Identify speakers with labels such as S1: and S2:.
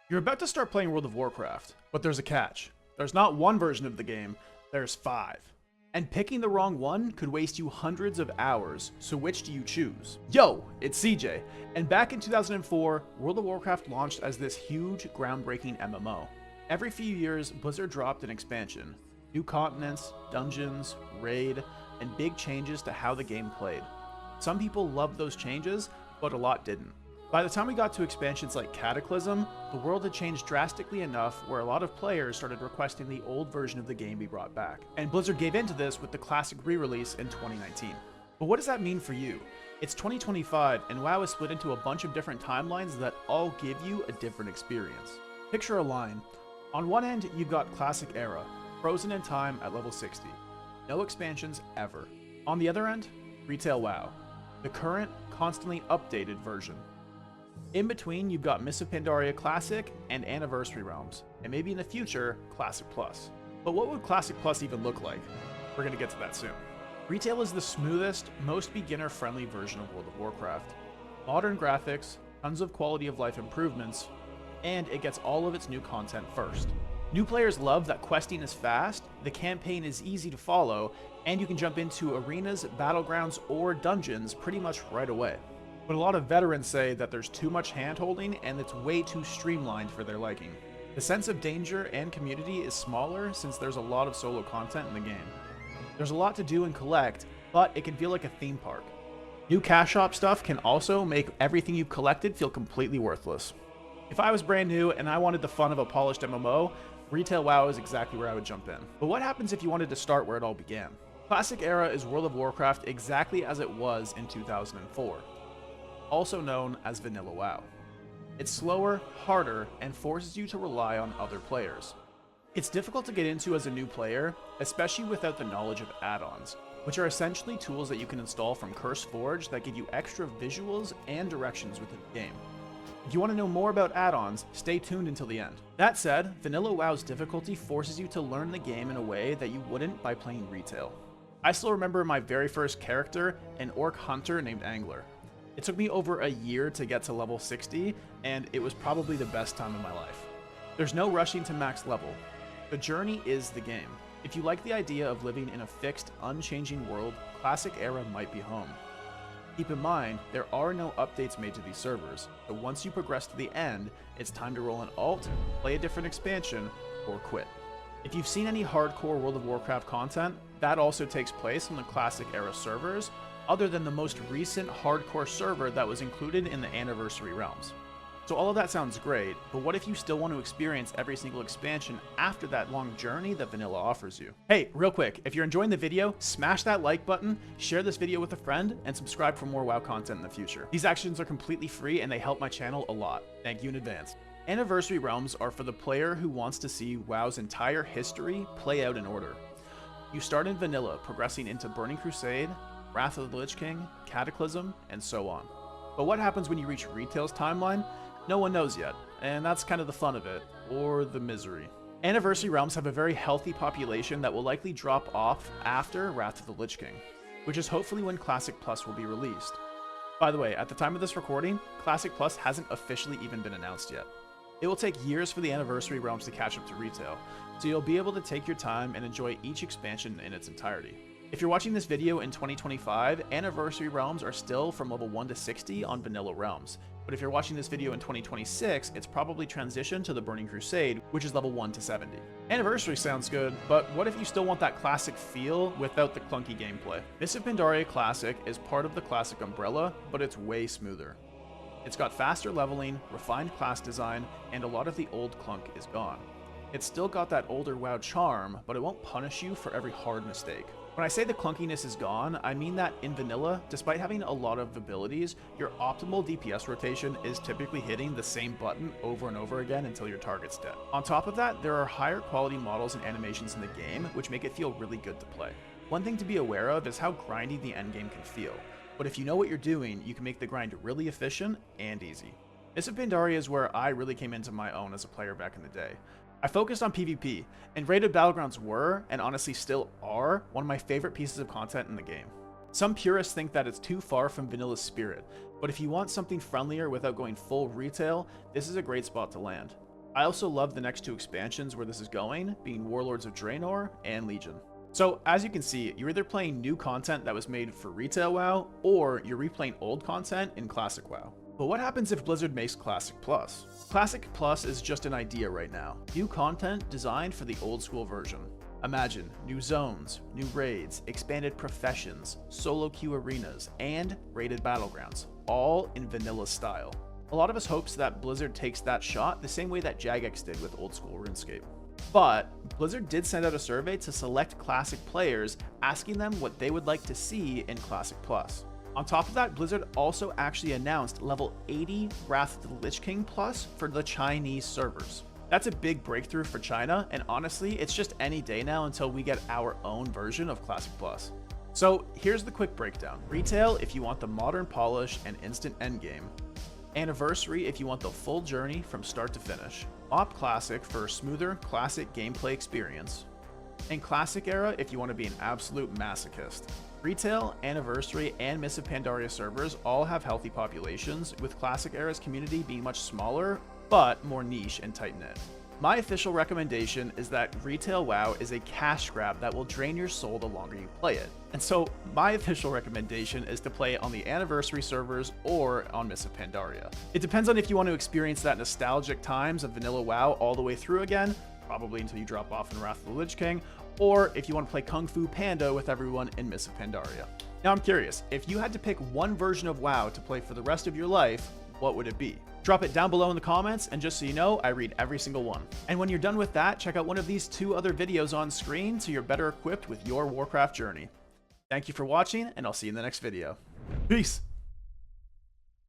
S1: You're about to start playing World of Warcraft, but there's a catch. There's not one version of the game, there's 5. And picking the wrong one could waste you hundreds of hours, so which do you choose? Yo, it's CJ, and back in 2004, World of Warcraft launched as this huge, groundbreaking MMO. Every few years, Blizzard dropped an expansion, new continents, dungeons, raid, and big changes to how the game played. Some people loved those changes, but a lot didn't. By the time we got to expansions like Cataclysm, the world had changed drastically enough where a lot of players started requesting the old version of the game be brought back. And Blizzard gave in to this with the Classic re-release in 2019. But what does that mean for you? It's 2025 and WoW is split into a bunch of different timelines that all give you a different experience. Picture a line. On one end, you've got Classic Era, frozen in time at level 60. No expansions ever. On the other end, Retail WoW, the current, constantly updated version. In between, you've got Mists of Pandaria Classic and Annverisary Realms, and maybe in the future, Classic Plus. But what would Classic Plus even look like? We're going to get to that soon. Retail is the smoothest, most beginner-friendly version of World of Warcraft. Modern graphics, tons of quality of life improvements, and it gets all of its new content first. New players love that questing is fast, the campaign is easy to follow, and you can jump into arenas, battlegrounds, or dungeons pretty much right away. But a lot of veterans say that there's too much hand-holding and it's way too streamlined for their liking. The sense of danger and community is smaller since there's a lot of solo content in the game. There's a lot to do and collect, but it can feel like a theme park. New cash shop stuff can also make everything you've collected feel completely worthless. If I was brand new and I wanted the fun of a polished MMO, Retail WoW is exactly where I would jump in. But what happens if you wanted to start where it all began? Classic Era is World of Warcraft exactly as it was in 2004. Also known as Vanilla WoW. It's slower, harder, and forces you to rely on other players. It's difficult to get into as a new player, especially without the knowledge of add-ons, which are essentially tools that you can install from CurseForge that give you extra visuals and directions within the game. If you want to know more about add-ons, stay tuned until the end. That said, Vanilla WoW's difficulty forces you to learn the game in a way that you wouldn't by playing Retail. I still remember my very first character, an orc hunter named Angler. It took me over a year to get to level 60, and it was probably the best time of my life. There's no rushing to max level. The journey is the game. If you like the idea of living in a fixed, unchanging world, Classic Era might be home. Keep in mind, there are no updates made to these servers, so once you progress to the end, it's time to roll an alt, play a different expansion, or quit. If you've seen any hardcore World of Warcraft content, that also takes place on the Classic Era servers, other than the most recent hardcore server that was included in the Annverisary Realms. So all of that sounds great, but what if you still want to experience every single expansion after that long journey that Vanilla offers you? Hey, real quick, if you're enjoying the video, smash that like button, share this video with a friend, and subscribe for more WoW content in the future. These actions are completely free and they help my channel a lot. Thank you in advance. Annverisary Realms are for the player who wants to see WoW's entire history play out in order. You start in Vanilla, progressing into Burning Crusade, Wrath of the Lich King, Cataclysm, and so on. But what happens when you reach Retail's timeline? No one knows yet, and that's kind of the fun of it, or the misery. Annverisary Realms have a very healthy population that will likely drop off after Wrath of the Lich King, which is hopefully when Classic Plus will be released. By the way, at the time of this recording, Classic Plus hasn't officially even been announced yet. It will take years for the Annverisary Realms to catch up to Retail, so you'll be able to take your time and enjoy each expansion in its entirety. If you're watching this video in 2025, Annverisary Realms are still from level 1 to 60 on Vanilla Realms, but if you're watching this video in 2026, it's probably transitioned to the Burning Crusade, which is level 1 to 70. Annverisary sounds good, but what if you still want that classic feel without the clunky gameplay? Mists of Pandaria Classic is part of the classic umbrella, but it's way smoother. It's got faster leveling, refined class design, and a lot of the old clunk is gone. It's still got that older WoW charm, but it won't punish you for every hard mistake. When I say the clunkiness is gone, I mean that in Vanilla, despite having a lot of abilities, your optimal DPS rotation is typically hitting the same button over and over again until your target's dead. On top of that, there are higher quality models and animations in the game, which make it feel really good to play. One thing to be aware of is how grindy the endgame can feel, but if you know what you're doing, you can make the grind really efficient and easy. Mists of Pandaria is where I really came into my own as a player back in the day. I focused on PvP, and raided battlegrounds were, and honestly still are, one of my favorite pieces of content in the game. Some purists think that it's too far from Vanilla's spirit, but if you want something friendlier without going full Retail, this is a great spot to land. I also love the next 2 expansions where this is going, being Warlords of Draenor and Legion. So as you can see, you're either playing new content that was made for retail WoW, or you're replaying old content in Classic WoW. But what happens if Blizzard makes Classic Plus? Classic Plus is just an idea right now. New content designed for the old school version. Imagine new zones, new raids, expanded professions, solo queue arenas, and rated battlegrounds, all in vanilla style. A lot of us hopes that Blizzard takes that shot the same way that Jagex did with old school RuneScape. But Blizzard did send out a survey to select Classic players, asking them what they would like to see in Classic Plus. On top of that, Blizzard also actually announced level 80 Wrath of the Lich King Plus for the Chinese servers. That's a big breakthrough for China, and honestly, it's just any day now until we get our own version of Classic Plus. So here's the quick breakdown. Retail if you want the modern polish and instant endgame. Anniversary if you want the full journey from start to finish. MoP Classic for a smoother, classic gameplay experience. And Classic Era if you want to be an absolute masochist. Retail, Anniversary, and Mists of Pandaria servers all have healthy populations, with Classic Era's community being much smaller, but more niche and tight-knit. My official recommendation is that Retail WoW is a cash grab that will drain your soul the longer you play it. And so my official recommendation is to play it on the Anniversary servers or on Mists of Pandaria. It depends on if you want to experience that nostalgic times of vanilla WoW all the way through again, probably until you drop off in Wrath of the Lich King, or if you want to play Kung Fu Panda with everyone in Mists of Pandaria. Now I'm curious, if you had to pick one version of WoW to play for the rest of your life, what would it be? Drop it down below in the comments, and just so you know, I read every single one. And when you're done with that, check out one of these 2 other videos on screen so you're better equipped with your Warcraft journey. Thank you for watching, and I'll see you in the next video. Peace!